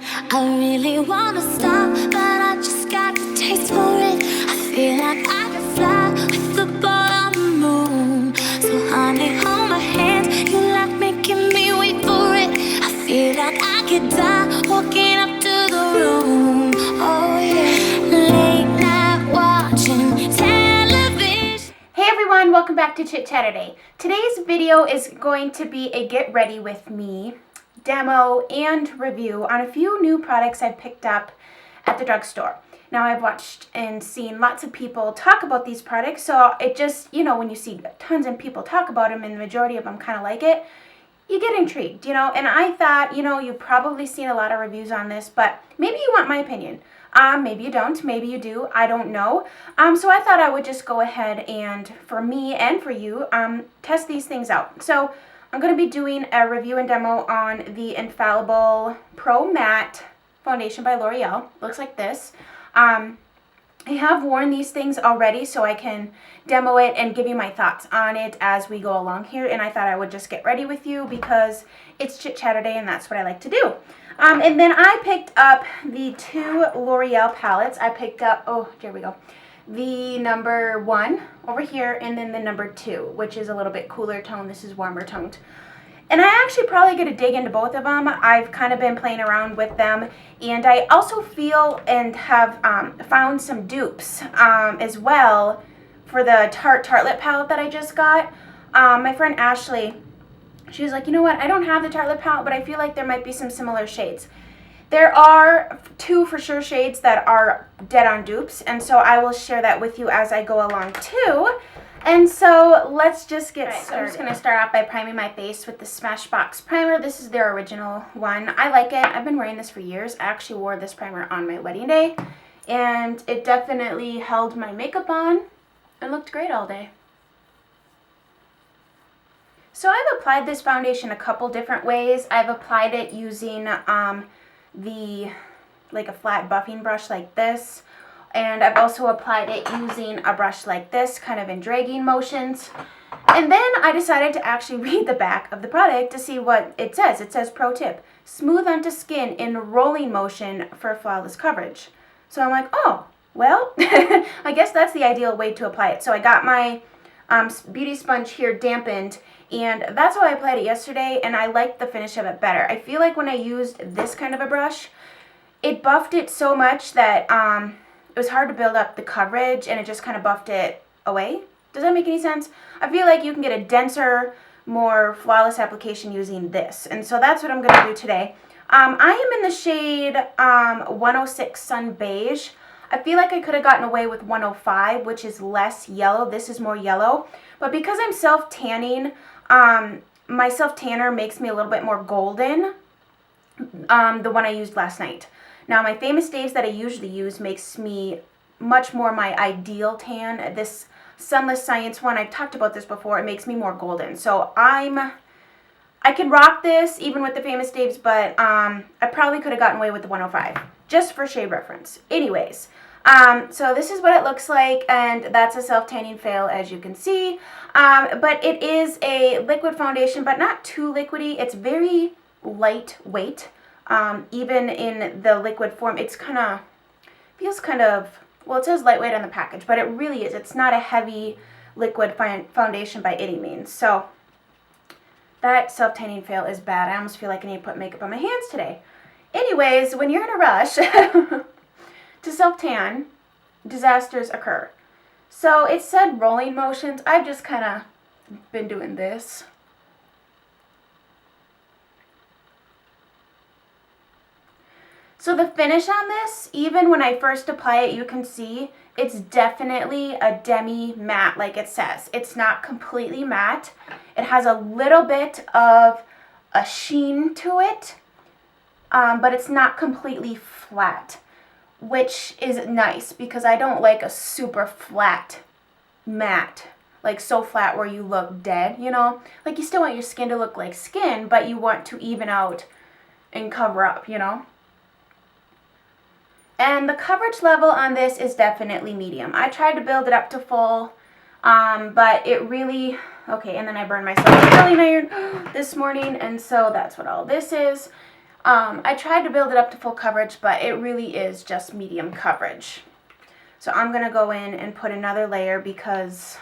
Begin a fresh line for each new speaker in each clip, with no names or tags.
I really wanna stop, but I just got the taste for it. I feel like I could fly with the ball on the moon. So honey, hold my hand, you like making me wait for it. I feel like I could die walking up to the room. Oh yeah, late night watching television.
Hey everyone, welcome back to Chit-Chaturday. Today's video is going to be a get ready with me demo and review on a few new products I picked up at the drugstore. Now I've watched and seen lots of people talk about these products, so it just, you know, when you see tons of people talk about them and the majority of them kind of like it, you get intrigued, you know, and I thought, you know, you've probably seen a lot of reviews on this, but maybe you want my opinion. Maybe you don't, maybe you do, I don't know. So I thought I would just go ahead and, for me and for you, test these things out. So I'm going to be doing a review and demo on the Infallible Pro Matte Foundation by L'Oreal. Looks like this. I have worn these things already, so I can demo it and give you my thoughts on it as we go along here. And I thought I would just get ready with you because it's Chit-Chaturday and that's what I like to do. And then I picked up the two L'Oreal palettes. I picked up, oh, there we go, the number 1 over here, and then the number 2, which is a little bit cooler tone. This is warmer toned. And I actually probably going to dig into both of them. I've kind of been playing around with them. And I also feel and have found some dupes as well for the Tarte Lip palette that I just got. My friend Ashley, she was like, you know what, I don't have the Tarte Lip palette, but I feel like there might be some similar shades. There are 2 for sure shades that are dead on dupes, and so I will share that with you as I go along too. And so let's just get started. So I'm just going to start off by priming my face with the Smashbox primer. This is their original one. I like it. I've been wearing this for years. I actually wore this primer on my wedding day, and it definitely held my makeup on and looked great all day. So I've applied this foundation a couple different ways. I've applied it using like a flat buffing brush like this, and I've also applied it using a brush like this, kind of in dragging motions. And then I decided to actually read the back of the product to see what it says. It says, pro tip, smooth onto skin in rolling motion for flawless coverage. So I'm like, oh, well, I guess that's the ideal way to apply it. So I got my beauty sponge here dampened, and that's how I applied it yesterday, and I liked the finish of it better. I feel like when I used this kind of a brush, it buffed it so much that it was hard to build up the coverage, and it just kind of buffed it away. Does that make any sense? I feel like you can get a denser, more flawless application using this, and so that's what I'm going to do today. I am in the shade 106 Sun Beige. I feel like I could have gotten away with 105, which is less yellow. This is more yellow. But because I'm self-tanning, my self-tanner makes me a little bit more golden, the one I used last night. Now, my Famous Days that I usually use makes me much more my ideal tan. This Sunless Science one, I've talked about this before, it makes me more golden. So I can rock this even with the Famous Days, but I probably could have gotten away with the 105, just for shade reference. Anyways, so this is what it looks like, and that's a self-tanning fail, as you can see. But it is a liquid foundation, but not too liquidy. It's very lightweight. Even in the liquid form, it's feels kind of, well, it says lightweight on the package, but it really is. It's not a heavy liquid foundation by any means. So that self-tanning fail is bad. I almost feel like I need to put makeup on my hands today. Anyways, when you're in a rush to self-tan, disasters occur. So it said rolling motions. I've just kind of been doing this. So the finish on this, even when I first apply it, you can see it's definitely a demi matte, like it says. It's not completely matte. It has a little bit of a sheen to it, but it's not completely flat, which is nice because I don't like a super flat matte, like so flat where you look dead, you know? Like you still want your skin to look like skin, but you want to even out and cover up, you know? And the coverage level on this is definitely medium. I tried to build it up to full, but it really, okay, and then I burned myself with a curling iron this morning, and so that's what all this is. I tried to build it up to full coverage, but it really is just medium coverage. So I'm going to go in and put another layer because,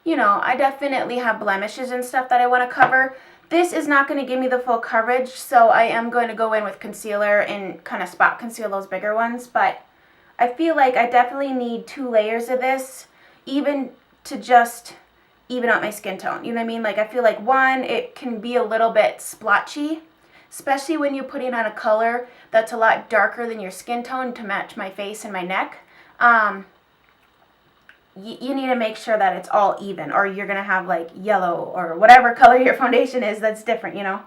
you know, I definitely have blemishes and stuff that I want to cover. This is not going to give me the full coverage, so I am going to go in with concealer and kind of spot conceal those bigger ones. But I feel like I definitely need 2 layers of this, even to just even out my skin tone. You know what I mean? Like, I feel like one, it can be a little bit splotchy, especially when you're putting on a color that's a lot darker than your skin tone to match my face and my neck. You need to make sure that it's all even, or you're going to have like yellow or whatever color your foundation is that's different, you know.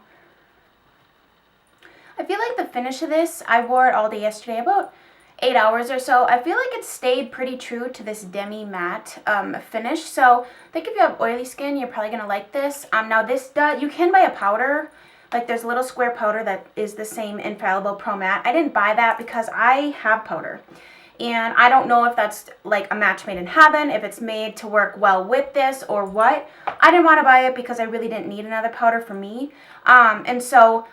I feel like the finish of this, I wore it all day yesterday, about 8 hours or so. I feel like it stayed pretty true to this demi matte finish. So I think if you have oily skin, you're probably going to like this. Now this does, you can buy a powder. Like there's a little square powder that is the same Infallible Pro Matte. I didn't buy that because I have powder. And I don't know if that's like a match made in heaven, if it's made to work well with this or what. I didn't want to buy it because I really didn't need another powder for me. And so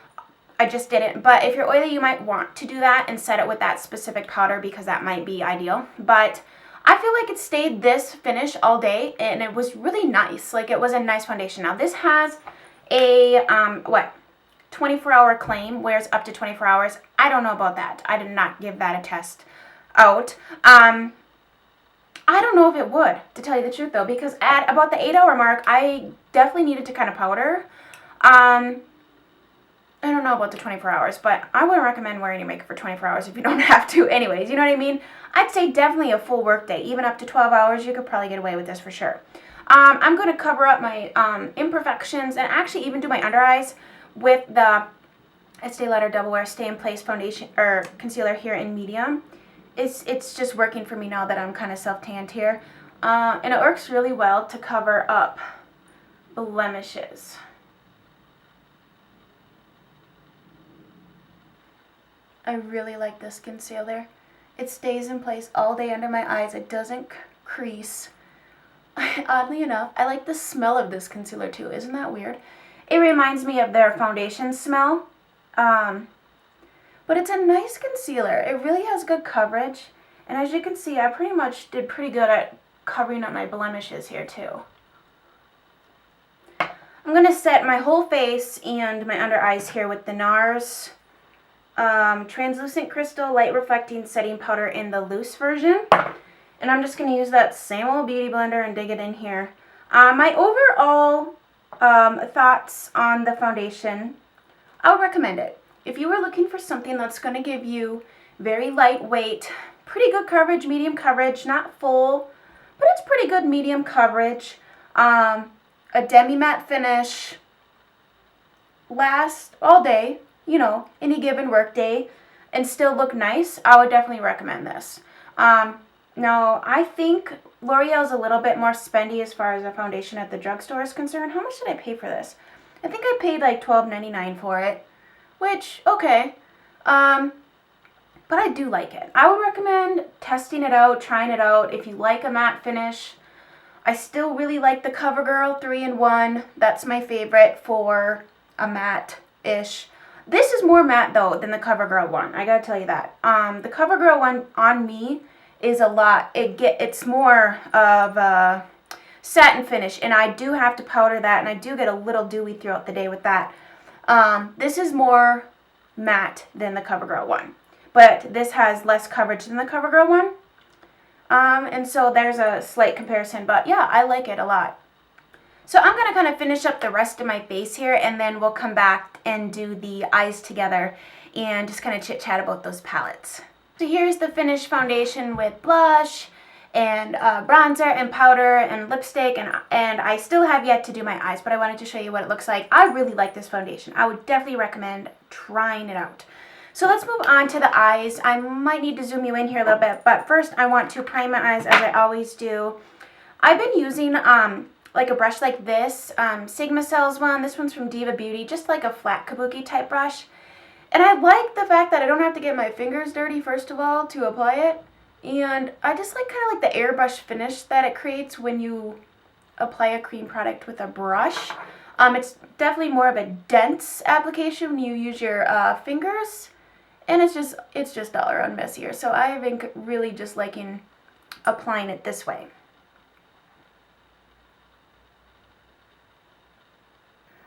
I just didn't. But if you're oily, you might want to do that and set it with that specific powder because that might be ideal. But I feel like it stayed this finish all day and it was really nice. Like it was a nice foundation. Now this has a, 24-hour claim, wears up to 24 hours. I don't know about that. I did not give that a test out. I don't know if it would, to tell you the truth though, because at about the 8-hour mark, I definitely needed to kind of powder. I don't know about the 24 hours, but I wouldn't recommend wearing your makeup for 24 hours if you don't have to anyways, you know what I mean? I'd say definitely a full work day, even up to 12 hours, you could probably get away with this for sure. I'm going to cover up my imperfections and actually even do my under eyes with the Estee Lauder Double Wear Stay in Place foundation or concealer here in medium. It's just working for me now that I'm kind of self-tanned here. And it works really well to cover up blemishes. I really like this concealer. It stays in place all day under my eyes. It doesn't crease. Oddly enough, I like the smell of this concealer too. Isn't that weird? It reminds me of their foundation smell. But it's a nice concealer. It really has good coverage. And as you can see, I pretty much did pretty good at covering up my blemishes here too. I'm going to set my whole face and my under eyes here with the NARS Translucent Crystal Light Reflecting Setting Powder in the loose version. And I'm just going to use that same old beauty blender and dig it in here. My overall thoughts on the foundation, I would recommend it. If you were looking for something that's going to give you very lightweight, pretty good coverage, medium coverage, not full, but it's pretty good medium coverage, a demi-matte finish, last all day, you know, any given work day, and still look nice, I would definitely recommend this. Now, I think L'Oreal's a little bit more spendy as far as a foundation at the drugstore is concerned. How much did I pay for this? I think I paid like $12.99 for it. Which, okay, but I do like it. I would recommend testing it out, trying it out. If you like a matte finish, I still really like the CoverGirl 3-in-1. That's my favorite for a matte-ish. This is more matte, though, than the CoverGirl one. I gotta tell you that. The CoverGirl one on me is a lot. It's more of a satin finish, and I do have to powder that, and I do get a little dewy throughout the day with that. This is more matte than the CoverGirl one, but this has less coverage than the CoverGirl one, and so there's a slight comparison, but yeah, I like it a lot. So I'm going to kind of finish up the rest of my face here, and then we'll come back and do the eyes together and just kind of chit-chat about those palettes. So here's the finished foundation with blush and bronzer and powder and lipstick, and I still have yet to do my eyes, but I wanted to show you what it looks like. I really like this foundation. I would definitely recommend trying it out. So let's move on to the eyes. I might need to zoom you in here a little bit, but first I want to prime my eyes as I always do. I've been using like a brush like this, Sigma Cells one. This one's from Diva Beauty, just like a flat kabuki type brush. And I like the fact that I don't have to get my fingers dirty first of all to apply it. And I just like kind of like the airbrush finish that it creates when you apply a cream product with a brush. It's definitely more of a dense application when you use your fingers, and it's just all around messier. So I've been really just liking applying it this way.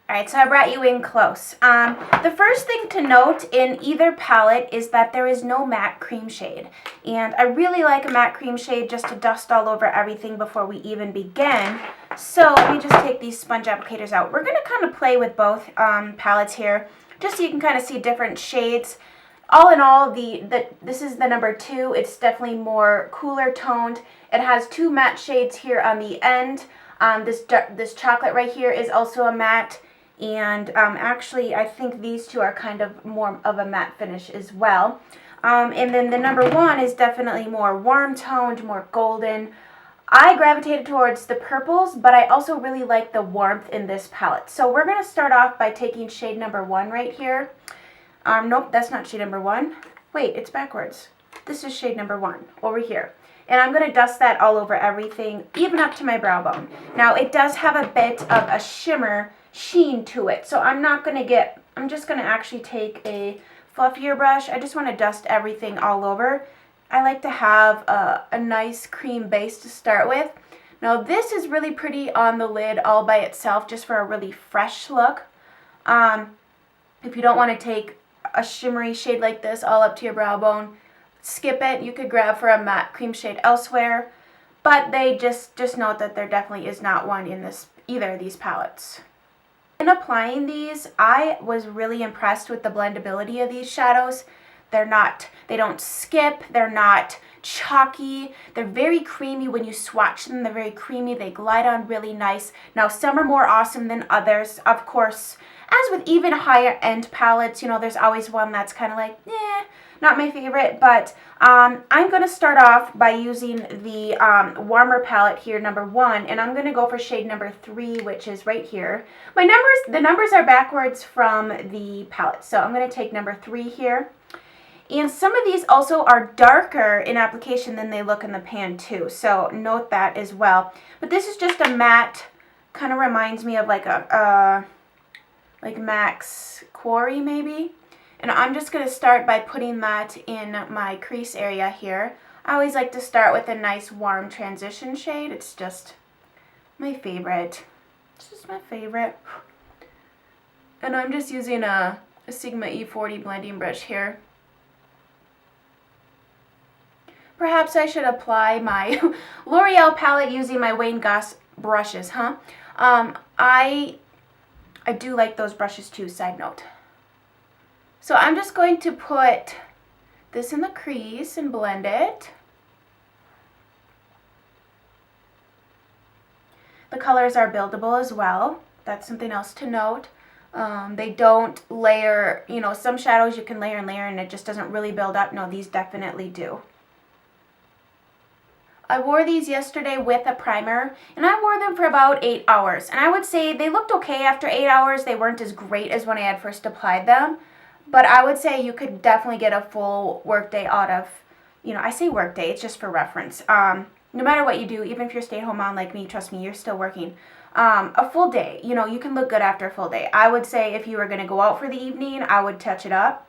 Alright, so I brought you in close. The first thing to note in either palette is that there is no matte cream shade. And I really like a matte cream shade just to dust all over everything before we even begin. So let me just take these sponge applicators out. We're going to kind of play with both palettes here, just so you can kind of see different shades. All in all, this is the number 2. It's definitely more cooler toned. It has 2 matte shades here on the end. This chocolate right here is also a matte. And actually, I think these two are kind of more of a matte finish as well. And then the number 1 is definitely more warm toned, more golden. I gravitated towards the purples, but I also really like the warmth in this palette. So we're going to start off by taking shade number 1 right here. Nope, that's not shade number 1. Wait, it's backwards. This is shade number 1 over here. And I'm going to dust that all over everything, even up to my brow bone. Now, it does have a bit of a shimmer sheen to it. So I'm just going to actually take a fluffier brush. I just want to dust everything all over. I like to have a nice cream base to start with. Now, this is really pretty on the lid all by itself, just for a really fresh look. If you don't want to take a shimmery shade like this all up to your brow bone, skip it. You could grab for a matte cream shade elsewhere, but they just note that there definitely is not one in either of these palettes. In applying these, I was really impressed with the blendability of these shadows. They don't skip, they're not chalky, they're very creamy when you swatch them. They're very creamy, they glide on really nice. Now, some are more awesome than others, of course. As with even higher end palettes, you know, there's always one that's kind of like, not my favorite, but I'm going to start off by using the warmer palette here, number 1, and I'm going to go for shade number 3, which is right here. The numbers are backwards from the palette, so I'm going to take number 3 here. And some of these also are darker in application than they look in the pan too, so note that as well. But this is just a matte, kind of reminds me of like like Max Quarry maybe. And I'm just going to start by putting that in my crease area here. I always like to start with a nice warm transition shade. It's just my favorite. It's just my favorite. And I'm just using a Sigma E40 blending brush here. Perhaps I should apply my L'Oreal palette using my Wayne Goss brushes, huh? I do like those brushes too, side note. So I'm just going to put this in the crease and blend it. The colors are buildable as well. That's something else to note. They don't layer, you know, some shadows you can layer and it just doesn't really build up. No, these definitely do. I wore these yesterday with a primer, and I wore them for about 8 hours. And I would say they looked okay after 8 hours. They weren't as great as when I had first applied them. But I would say you could definitely get a full workday out of, you know, I say workday, it's just for reference. No matter what you do, even if you're a stay-at-home mom like me, trust me, you're still working. A full day, you know, you can look good after a full day. I would say if you were going to go out for the evening, I would touch it up.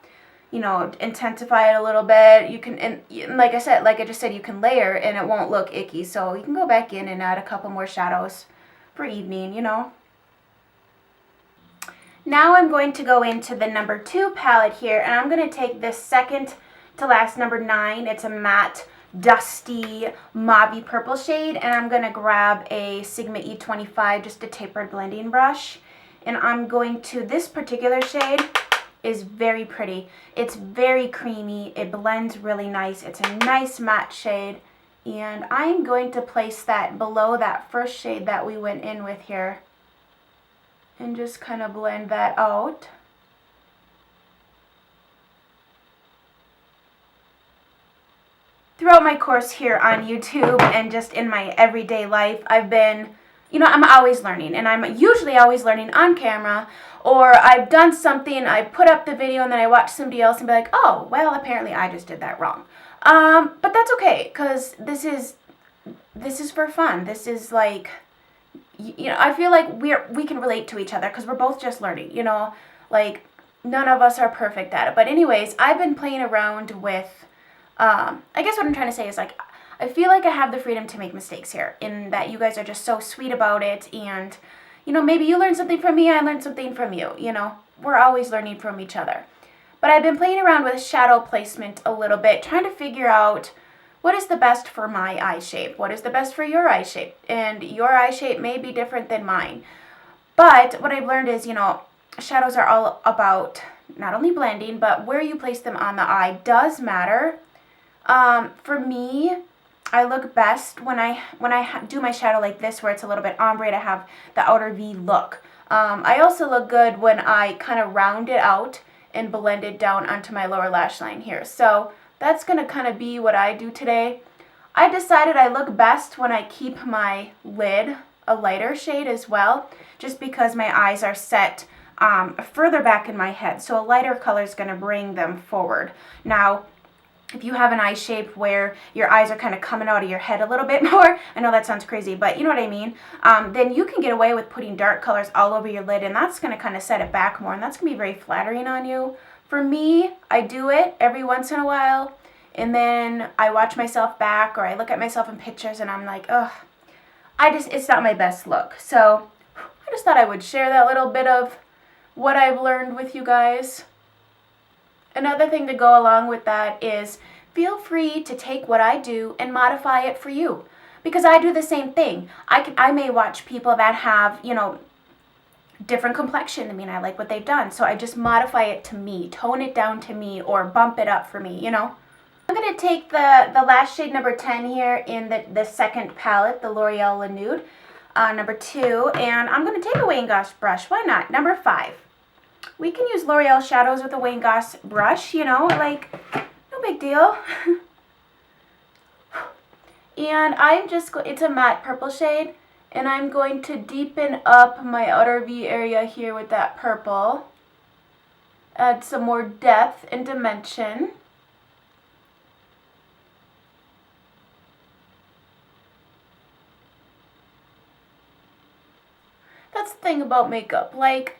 You know, intensify it a little bit. You can, and like I just said, you can layer and it won't look icky. So you can go back in and add a couple more shadows for evening, you know. Now I'm going to go into the number 2 palette here, and I'm going to take this second to last number 9. It's a matte, dusty, mauvey purple shade, and I'm going to grab a Sigma E25, just a tapered blending brush. And I'm going to, this particular shade is very pretty. It's very creamy. It blends really nice. It's a nice matte shade. And I'm going to place that below that first shade that we went in with here. And just kind of blend that out. Throughout my course here on YouTube and just in my everyday life, I've been, you know, I'm always learning, and I'm usually always learning on camera, or I've done something, I put up the video and then I watch somebody else and be like, oh, well, apparently I just did that wrong. But that's okay, because this is for fun. This is like, you know, I feel like we can relate to each other because we're both just learning, you know, like none of us are perfect at it. But anyways, I've been playing around with, I guess what I'm trying to say is like, I feel like I have the freedom to make mistakes here in that you guys are just so sweet about it. And, you know, maybe you learn something from me, I learned something from you, you know, we're always learning from each other. But I've been playing around with shadow placement a little bit, trying to figure out what is the best for my eye shape? What is the best for your eye shape? And your eye shape may be different than mine. But what I've learned is, you know, shadows are all about not only blending, but where you place them on the eye does matter. For me, I look best when I do my shadow like this, where it's a little bit ombre to have the outer V look. I also look good when I kind of round it out and blend it down onto my lower lash line here. So that's going to kind of be what I do today. I decided I look best when I keep my lid a lighter shade as well, just because my eyes are set further back in my head. So a lighter color is going to bring them forward. Now, if you have an eye shape where your eyes are kind of coming out of your head a little bit more, I know that sounds crazy, but you know what I mean, then you can get away with putting dark colors all over your lid, and that's going to kind of set it back more, and that's going to be very flattering on you. For me, I do it every once in a while, and then I watch myself back, or I look at myself in pictures, and I'm like, ugh, it's not my best look. So I just thought I would share that little bit of what I've learned with you guys. Another thing to go along with that is feel free to take what I do and modify it for you, because I do the same thing. I may watch people that have, you know, different complexion than me, and I like what they've done, so I just modify it to me, tone it down to me, or bump it up for me, you know. I'm going to take the lash shade number 10 here in the second palette, the L'Oreal Le Nude, number 2, and I'm going to take a Wayne Goss brush. Why not? Number 5. We can use L'Oreal shadows with a Wayne Goss brush, you know, like, no big deal. And I'm just, it's a matte purple shade, and I'm going to deepen up my outer V area here with that purple. Add some more depth and dimension. That's the thing about makeup, like,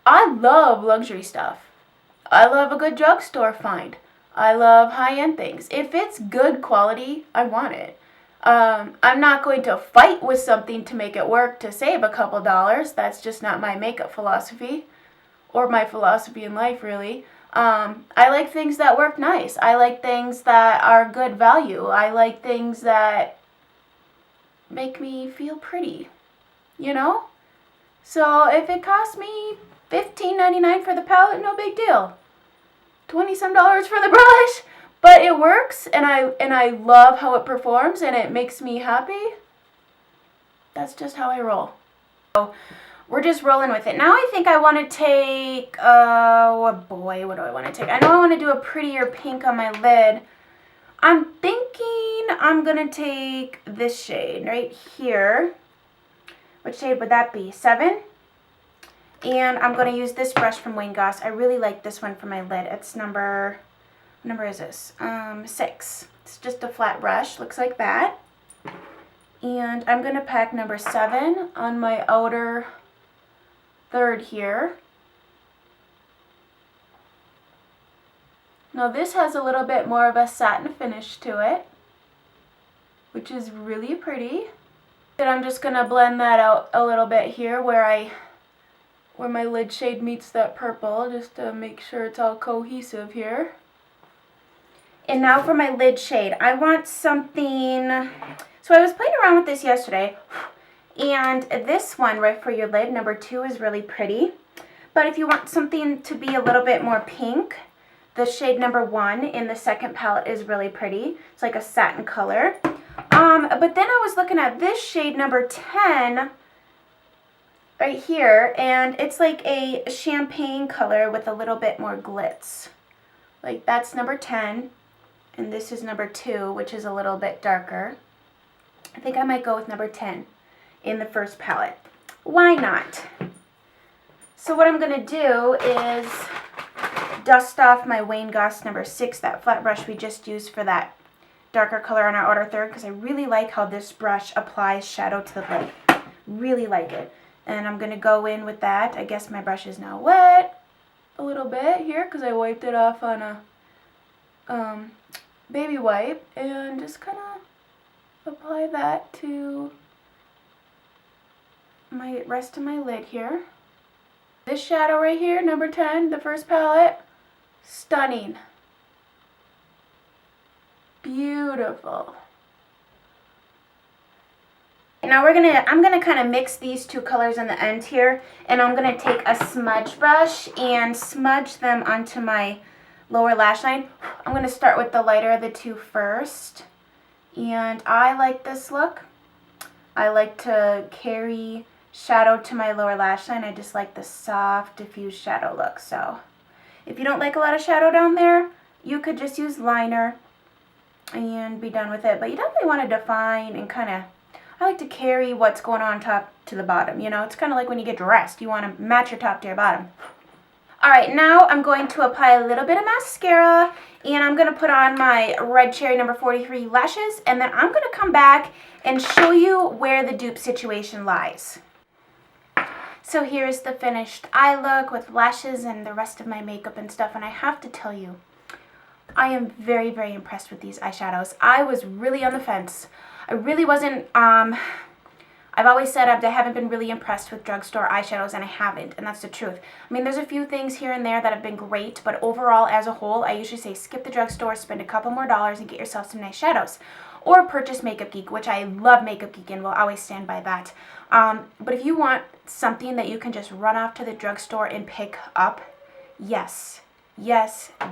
I love luxury stuff. I love a good drugstore find. I love high-end things. If it's good quality, I want it. I'm not going to fight with something to make it work to save a couple dollars. That's just not my makeup philosophy, or my philosophy in life, really. I like things that work nice. I like things that are good value. I like things that make me feel pretty, you know? So if it costs me $15.99 for the palette, no big deal. $20-some for the brush, but it works, and I love how it performs, and it makes me happy. That's just how I roll. So we're just rolling with it. Now I think I want to take, oh boy, what do I want to take? I know I want to do a prettier pink on my lid. I'm thinking I'm going to take this shade right here. Which shade would that be? 7? And I'm going to use this brush from Wayne Goss. I really like this one for my lid. It's number, what number is this? 6. It's just a flat brush. Looks like that. And I'm going to pack number 7 on my outer third here. Now this has a little bit more of a satin finish to it, which is really pretty. And I'm just going to blend that out a little bit here where my lid shade meets that purple, just to make sure it's all cohesive here. And now for my lid shade, I want something, so I was playing around with this yesterday, and this one right for your lid, number 2, is really pretty. But if you want something to be a little bit more pink, the shade number 1 in the second palette is really pretty. It's like a satin color. But then I was looking at this shade number 10 right here, and it's like a champagne color with a little bit more glitz. Like that's number 10, and this is number 2, which is a little bit darker. I think I might go with number 10 in the first palette. Why not? So what I'm going to do is dust off my Wayne Goss number 6, that flat brush we just used for that darker color on our outer third, because I really like how this brush applies shadow to the lid. Really like it. And I'm going to go in with that. I guess my brush is now wet a little bit here because I wiped it off on a baby wipe. And just kind of apply that to my rest of my lid here. This shadow right here, number 10, the first palette, stunning. Beautiful. Now I'm gonna kind of mix these two colors in the end here, and I'm gonna take a smudge brush and smudge them onto my lower lash line. I'm gonna start with the lighter of the two first, and I like this look. I like to carry shadow to my lower lash line. I just like the soft, diffuse shadow look. So if you don't like a lot of shadow down there, you could just use liner and be done with it. But you definitely want to define and kind of, I like to carry what's going on top to the bottom. You know, it's kind of like when you get dressed. You want to match your top to your bottom. All right, now I'm going to apply a little bit of mascara, and I'm going to put on my Red Cherry number 43 lashes, and then I'm going to come back and show you where the dupe situation lies. So here's the finished eye look with lashes and the rest of my makeup and stuff, and I have to tell you, I am very, very impressed with these eyeshadows. I was really on the fence. I really wasn't, I've always said I haven't been really impressed with drugstore eyeshadows, and I haven't, and that's the truth. I mean, there's a few things here and there that have been great, but overall, as a whole, I usually say skip the drugstore, spend a couple more dollars, and get yourself some nice shadows. Or purchase Makeup Geek, which I love Makeup Geek and will always stand by that. But if you want something that you can just run off to the drugstore and pick up, yes,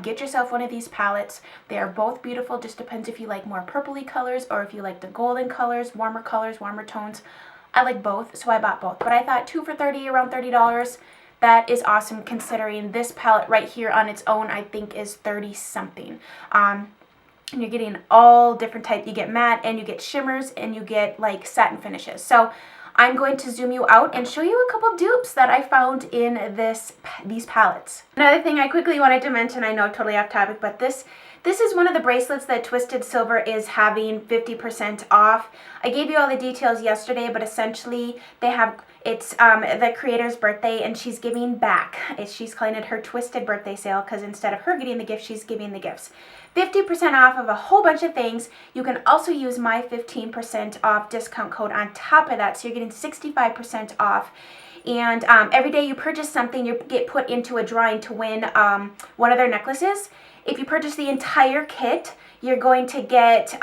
get yourself one of these palettes. They are both beautiful, just depends if you like more purpley colors or if you like the golden colors, warmer tones. I like both, so I bought both. But I thought 2 for $30, around $30, that is awesome considering this palette right here on its own I think is 30 something. And you're getting all different types. You get matte and you get shimmers and you get like satin finishes. So I'm going to zoom you out and show you a couple dupes that I found in these palettes. Another thing I quickly wanted to mention, I know totally off topic, but this is one of the bracelets that Twisted Silver is having 50% off. I gave you all the details yesterday, but essentially they have, it's the creator's birthday and she's giving back. She's calling it her Twisted birthday sale because instead of her getting the gift, she's giving the gifts. 50% off of a whole bunch of things. You can also use my 15% off discount code on top of that, so you're getting 65% off. And every day you purchase something, you get put into a drawing to win one of their necklaces. If you purchase the entire kit, you're going to get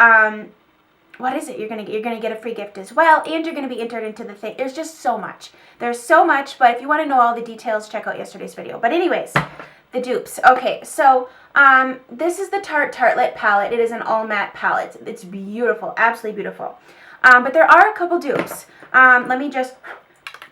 what is it? You're gonna get a free gift as well, and you're gonna be entered into the thing. There's just so much. There's so much, but if you want to know all the details, check out yesterday's video. But anyways, the dupes. Okay, so this is the Tartelette palette. It is an all matte palette. It's beautiful, absolutely beautiful. But there are a couple dupes. Let me just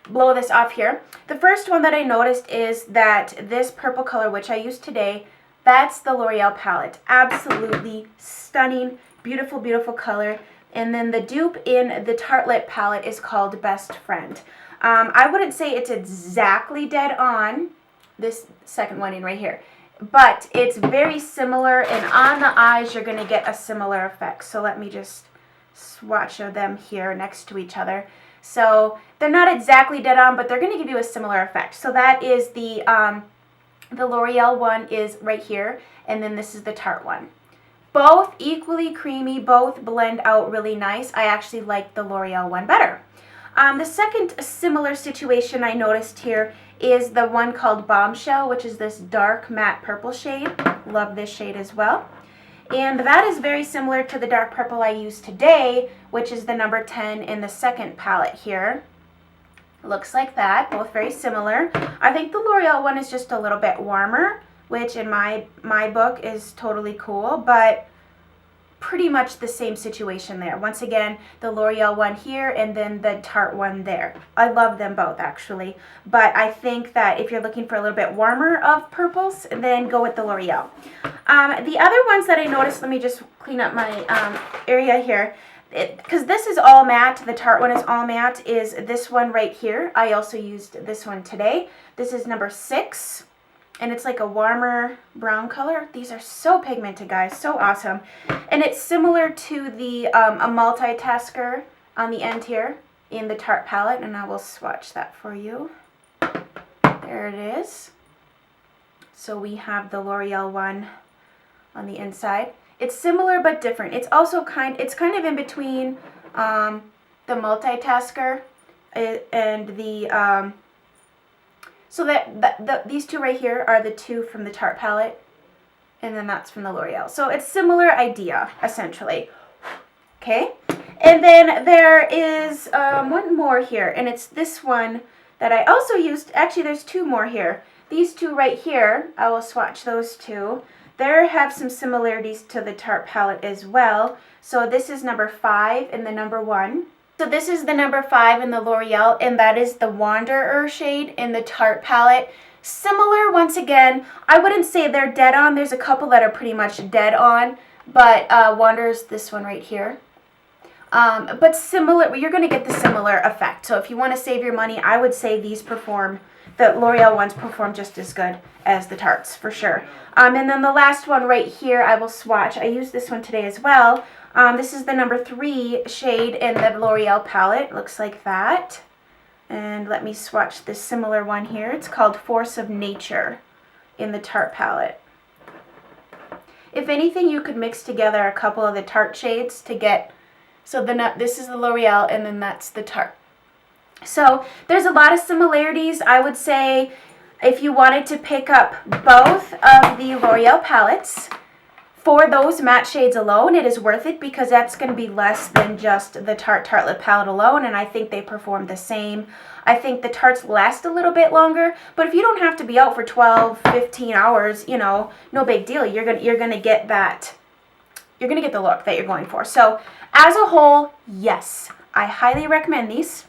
blow this off here. The first one that I noticed is that this purple color, which I used today, that's the L'Oreal palette. Absolutely stunning, beautiful, beautiful color. And then the dupe in the Tartelette palette is called Best Friend. I wouldn't say it's exactly dead on, this second one in right here, but it's very similar, and on the eyes you're going to get a similar effect. So let me just swatch them here next to each other. So they're not exactly dead on, but they're going to give you a similar effect. So that is the L'Oreal one is right here, and then this is the Tarte one. Both equally creamy, both blend out really nice. I actually like the L'Oreal one better. The second similar situation I noticed here is the one called Bombshell, which is this dark matte purple shade. Love this shade as well. And that is very similar to the dark purple I used today, which is the number 10 in the second palette here. Looks like that, both very similar. I think the L'Oreal one is just a little bit warmer, which in my book is totally cool, but pretty much the same situation there. Once again, the L'Oreal one here and then the Tarte one there. I love them both actually, but I think that if you're looking for a little bit warmer of purples, then go with the L'Oreal. The other ones that I noticed, let me just clean up my area here, because this is all matte, the Tarte one is all matte, is this one right here. I also used this one today. This is number 6. And it's like a warmer brown color. These are so pigmented, guys, so awesome. And it's similar to the a multitasker on the end here. in the Tarte palette, and I will swatch that for you. There it is. So we have the L'Oreal one on the inside. It's similar but different. It's also kind of in between the Multitasker and the so that these two right here are the two from the Tarte palette, and then that's from the L'Oreal. So it's similar idea essentially. Okay, and then there is one more here, and it's this one that I also used. Actually, there's two more here. These two right here, I will swatch those two. They have some similarities to the Tarte palette as well. So this is number 5 and the number 1. So this is the number 5 in the L'Oreal, and that is the Wanderer shade in the Tarte palette. Similar, once again, I wouldn't say they're dead on. There's a couple that are pretty much dead on, but Wanderer's this one right here. But similar, you're going to get the similar effect. So if you want to save your money, I would say these perform, the L'Oreal ones perform just as good as the Tartes, for sure. And then the last one right here, I will swatch. I used this one today as well. This is the number 3 shade in the L'Oreal palette. Looks like that. And let me swatch this similar one here. It's called Force of Nature in the Tarte palette. If anything, you could mix together a couple of the Tarte shades to get, so this is the L'Oreal and then that's the Tarte. So there's a lot of similarities. I would say if you wanted to pick up both of the L'Oreal palettes, for those matte shades alone, it is worth it because that's going to be less than just the Tarte Lip palette alone, and I think they perform the same. I think the Tartes last a little bit longer, but if you don't have to be out for 12, 15 hours, you know, no big deal. You're gonna get that. You're gonna get the look that you're going for. So as a whole, yes, I highly recommend these.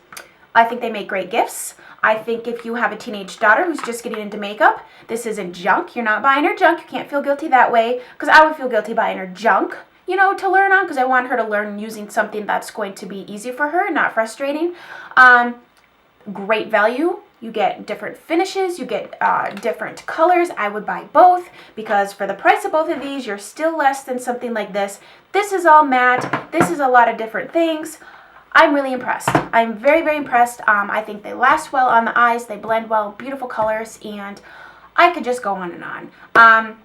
I think they make great gifts. I think if you have a teenage daughter who's just getting into makeup, this isn't junk. You're not buying her junk. You can't feel guilty that way, because I would feel guilty buying her junk, you know, to learn on, because I want her to learn using something that's going to be easy for her, not frustrating. Great value. You get different finishes. You get different colors. I would buy both, because for the price of both of these, you're still less than something like this. This is all matte. This is a lot of different things. I'm really impressed. I'm very, very impressed. I think they last well on the eyes. They blend well, beautiful colors, and I could just go on and on.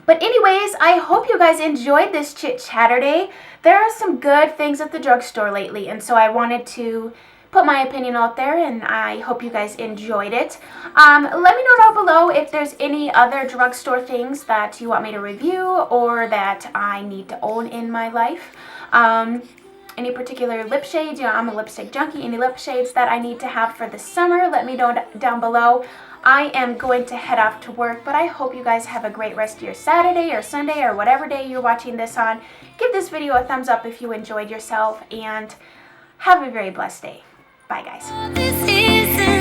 But anyways, I hope you guys enjoyed this Chit-Chaturday. There are some good things at the drugstore lately, and so I wanted to put my opinion out there, and I hope you guys enjoyed it. Let me know down below if there's any other drugstore things that you want me to review or that I need to own in my life. Any particular lip shades, you know, I'm a lipstick junkie, any lip shades that I need to have for the summer, let me know down below. I am going to head off to work, but I hope you guys have a great rest of your Saturday or Sunday or whatever day you're watching this on. Give this video a thumbs up if you enjoyed yourself, and have a very blessed day. Bye, guys.